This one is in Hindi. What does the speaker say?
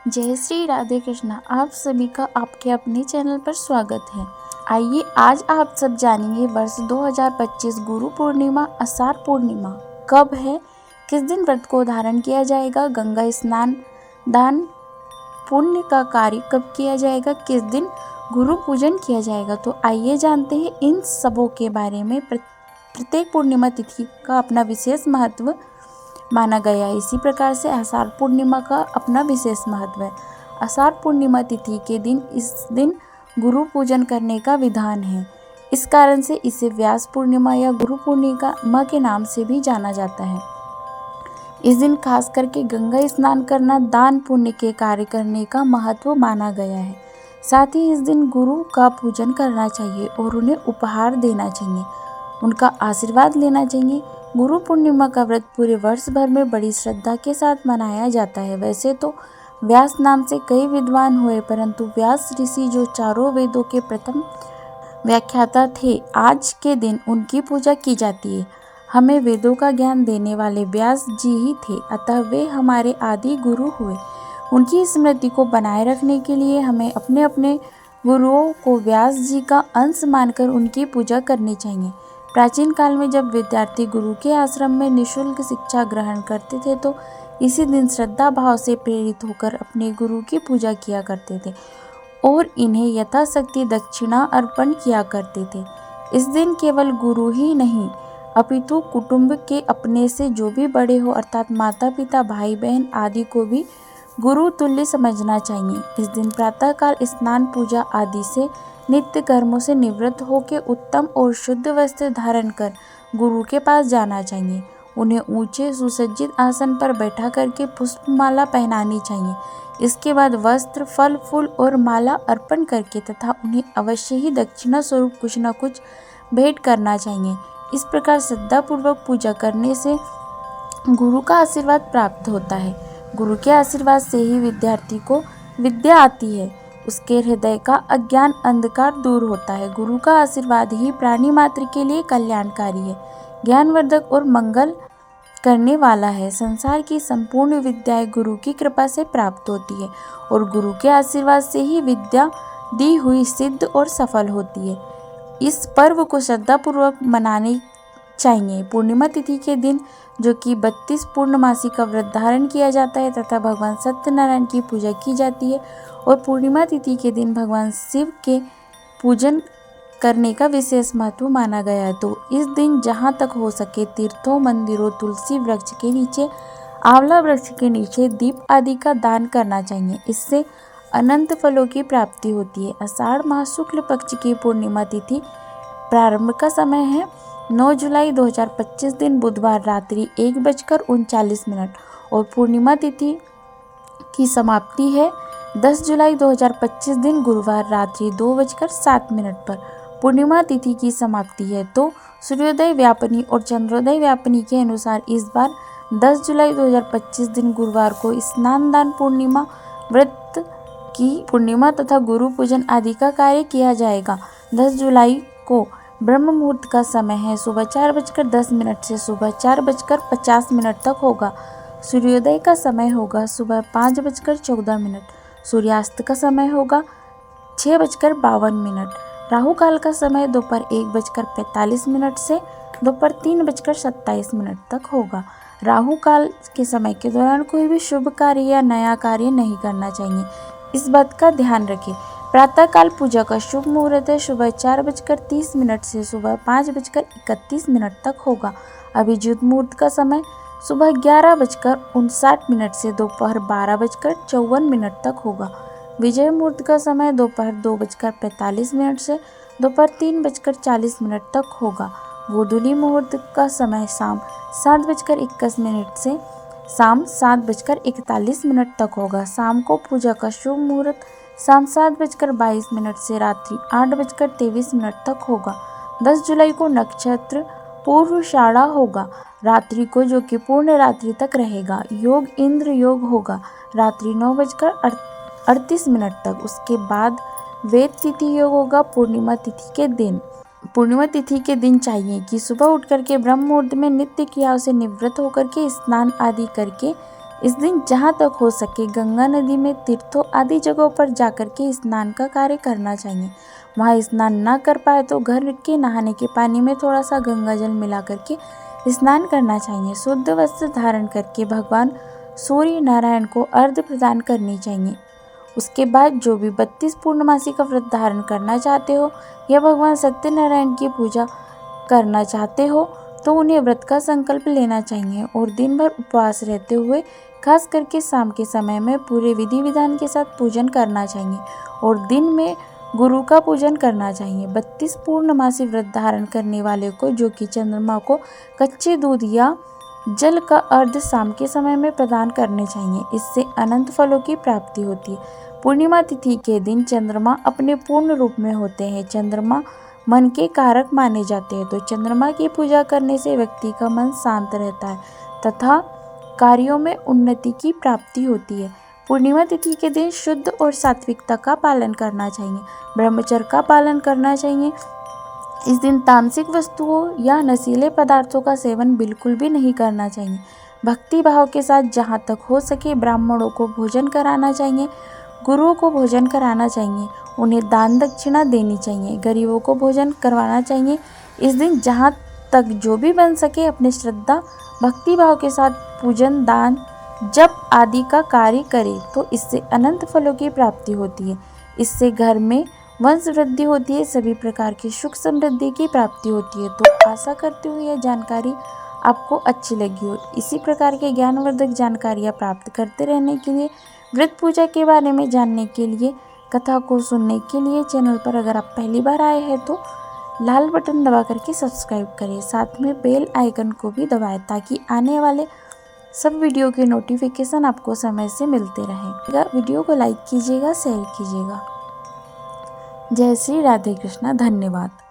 जय श्री राधे कृष्णा। आप सभी का आपके अपने चैनल पर स्वागत है। आइए आज आप सब जानेंगे वर्ष 2025 गुरु पूर्णिमा आषाढ़ पूर्णिमा कब है, किस दिन व्रत को धारण किया जाएगा, गंगा स्नान दान पुण्य का कार्य कब किया जाएगा, किस दिन गुरु पूजन किया जाएगा। तो आइए जानते हैं इन सबों के बारे में। प्रत्येक पूर्णिमा तिथि का अपना विशेष महत्व माना गया है। इसी प्रकार से आषाढ़ पूर्णिमा का अपना विशेष महत्व है। आषाढ़ पूर्णिमा तिथि के दिन इस दिन गुरु पूजन करने का विधान है। इस कारण से इसे व्यास पूर्णिमा या गुरु पूर्णिमा के नाम से भी जाना जाता है। इस दिन खास करके गंगा स्नान करना, दान पुण्य के कार्य करने का महत्व माना गया है। साथ ही इस दिन गुरु का पूजन करना चाहिए और उन्हें उपहार देना चाहिए, उनका आशीर्वाद लेना चाहिए। गुरु पूर्णिमा का व्रत पूरे वर्ष भर में बड़ी श्रद्धा के साथ मनाया जाता है। वैसे तो व्यास नाम से कई विद्वान हुए, परंतु व्यास ऋषि जो चारों वेदों के प्रथम व्याख्याता थे, आज के दिन उनकी पूजा की जाती है। हमें वेदों का ज्ञान देने वाले व्यास जी ही थे, अतः वे हमारे आदि गुरु हुए। उनकी स्मृति को बनाए रखने के लिए हमें अपने अपने गुरुओं को व्यास जी का अंश मानकर उनकी पूजा करनी चाहिए। प्राचीन काल में जब विद्यार्थी गुरु के आश्रम में निःशुल्क शिक्षा ग्रहण करते थे तो इसी दिन श्रद्धा भाव से प्रेरित होकर अपने गुरु की पूजा किया करते थे और इन्हें यथाशक्ति दक्षिणा अर्पण किया करते थे। इस दिन केवल गुरु ही नहीं अपितु कुटुंब के अपने से जो भी बड़े हो अर्थात माता पिता, भाई बहन आदि को भी गुरु तुल्य समझना चाहिए। इस दिन प्रातःकाल स्नान पूजा आदि से नित्य कर्मों से निवृत्त होकर उत्तम और शुद्ध वस्त्र धारण कर गुरु के पास जाना चाहिए। उन्हें ऊंचे सुसज्जित आसन पर बैठा करके पुष्पमाला पहनानी चाहिए। इसके बाद वस्त्र, फल, फूल और माला अर्पण करके तथा उन्हें अवश्य ही दक्षिणा स्वरूप कुछ न कुछ भेंट करना चाहिए। इस प्रकार श्रद्धापूर्वक पूजा करने से गुरु का आशीर्वाद प्राप्त होता है। गुरु के आशीर्वाद से ही विद्यार्थी को विद्या आती है, उसके हृदय का अज्ञान अंधकार दूर होता है। गुरु का आशीर्वाद ही प्राणी मात्र के लिए कल्याणकारी है, ज्ञानवर्धक और मंगल करने वाला है। संसार की संपूर्ण विद्याएं गुरु की कृपा से प्राप्त होती है और गुरु के आशीर्वाद से ही विद्या दी हुई सिद्ध और सफल होती है। इस पर्व को श्रद्धापूर्वक मनाने चाहिए। पूर्णिमा तिथि के दिन जो कि 32 पूर्णमासी का व्रत धारण किया जाता है तथा भगवान सत्यनारायण की पूजा की जाती है और पूर्णिमा तिथि के दिन भगवान शिव के पूजन करने का विशेष महत्व माना गया है। तो इस दिन जहाँ तक हो सके तीर्थों, मंदिरों, तुलसी वृक्ष के नीचे, आंवला वृक्ष के नीचे दीप आदि का दान करना चाहिए। इससे अनंत फलों की प्राप्ति होती है। आषाढ़ माह शुक्ल पक्ष की पूर्णिमा तिथि प्रारंभ का समय है 9 जुलाई 2025 दिन बुधवार रात्रि 1:39 और पूर्णिमा तिथि की समाप्ति है 10 जुलाई 2025 दिन गुरुवार रात्रि 2:07 पर। पूर्णिमा तिथि की समाप्ति है तो सूर्योदय व्यापनी और चंद्रोदय व्यापनी के अनुसार इस बार 10 जुलाई 2025 दिन गुरुवार को स्नान दान पूर्णिमा व्रत की पूर्णिमा तथा गुरु पूजन आदि का कार्य किया जाएगा। 10 जुलाई को ब्रह्म मुहूर्त का समय है सुबह 4:10 से सुबह 4:50 तक होगा। सूर्योदय का समय होगा सुबह 5:14। सूर्यास्त का समय होगा 6:52। राहु काल का समय दोपहर 1:45 से दोपहर 3:27 तक होगा। राहु काल के समय के दौरान कोई भी शुभ कार्य या नया कार्य नहीं करना चाहिए, इस बात का ध्यान रखें। प्रातःकाल पूजा का शुभ मुहूर्त है सुबह 4:30 से सुबह 5:31 तक होगा। अभिजीत मुहूर्त का समय सुबह 11:59 से दोपहर 12:54 तक होगा। विजय मुहूर्त का समय दोपहर 2:45 से दोपहर 3:40 तक होगा। गोधूली मुहूर्त का समय शाम 7:21 से शाम 7:41 तक होगा। शाम को पूजा का शुभ मुहूर्त शाम 7:22 से रात्रि 8:23 तक होगा। 10 जुलाई को नक्षत्र पूर्वाषाढ़ा होगा, रात्रि को जो कि पूर्ण रात्रि तक रहेगा। योग इंद्र योग होगा रात्रि 9:38 तक। उसके बाद वेद तिथि योग होगा पूर्णिमा तिथि के दिन। पूर्णिमा तिथि के दिन चाहिए कि सुबह उठ करके ब्रह्म मुहूर्त में नित्य क्रियाओं से निवृत्त होकर के स्नान आदि करके इस दिन जहाँ तक हो सके गंगा नदी में, तीर्थों आदि जगहों पर जाकर के स्नान का कार्य करना चाहिए। वहाँ स्नान ना कर पाए तो घर के नहाने के पानी में थोड़ा सा गंगा जल मिला करके स्नान करना चाहिए। शुद्ध वस्त्र धारण करके भगवान सूर्य नारायण को अर्घ्य प्रदान करनी चाहिए। उसके बाद जो भी 32 पूर्णमासी का व्रत धारण करना चाहते हो या भगवान सत्यनारायण की पूजा करना चाहते हो तो उन्हें व्रत का संकल्प लेना चाहिए और दिन भर उपवास रहते हुए खास करके शाम के समय में पूरे विधि विधान के साथ पूजन करना चाहिए और दिन में गुरु का पूजन करना चाहिए। 32 पूर्णमासी व्रत धारण करने वाले को जो कि चंद्रमा को कच्चे दूध या जल का अर्घ्य शाम के समय में प्रदान करने चाहिए। इससे अनंत फलों की प्राप्ति होती है। पूर्णिमा तिथि के दिन चंद्रमा अपने पूर्ण रूप में होते हैं। चंद्रमा मन के कारक माने जाते हैं, तो चंद्रमा की पूजा करने से व्यक्ति का मन शांत रहता है तथा कार्यों में उन्नति की प्राप्ति होती है। पूर्णिमा तिथि के दिन शुद्ध और सात्विकता का पालन करना चाहिए, ब्रह्मचर्य का पालन करना चाहिए। इस दिन तामसिक वस्तुओं या नशीले पदार्थों का सेवन बिल्कुल भी नहीं करना चाहिए। भक्ति भाव के साथ जहाँ तक हो सके ब्राह्मणों को भोजन कराना चाहिए, गुरुओं को भोजन कराना चाहिए, उन्हें दान दक्षिणा देनी चाहिए, गरीबों को भोजन करवाना चाहिए। इस दिन जहाँ तक जो भी बन सके अपने श्रद्धा भक्ति भाव के साथ पूजन, दान, जप आदि का कार्य करे तो इससे अनंत फलों की प्राप्ति होती है। इससे घर में वंश वृद्धि होती है, सभी प्रकार की सुख समृद्धि की प्राप्ति होती है। तो आशा करती हूँ यह जानकारी आपको अच्छी लगी हो। इसी प्रकार के ज्ञानवर्धक जानकारियाँ प्राप्त करते रहने के लिए, व्रत पूजा के बारे में जानने के लिए, कथा को सुनने के लिए चैनल पर अगर आप पहली बार आए हैं तो लाल बटन दबा करके सब्सक्राइब करें, साथ में बेल आइकन को भी दबाएं ताकि आने वाले सब वीडियो के नोटिफिकेशन आपको समय से मिलते रहें। वीडियो को लाइक कीजिएगा, शेयर कीजिएगा। जय श्री राधे कृष्णा। धन्यवाद।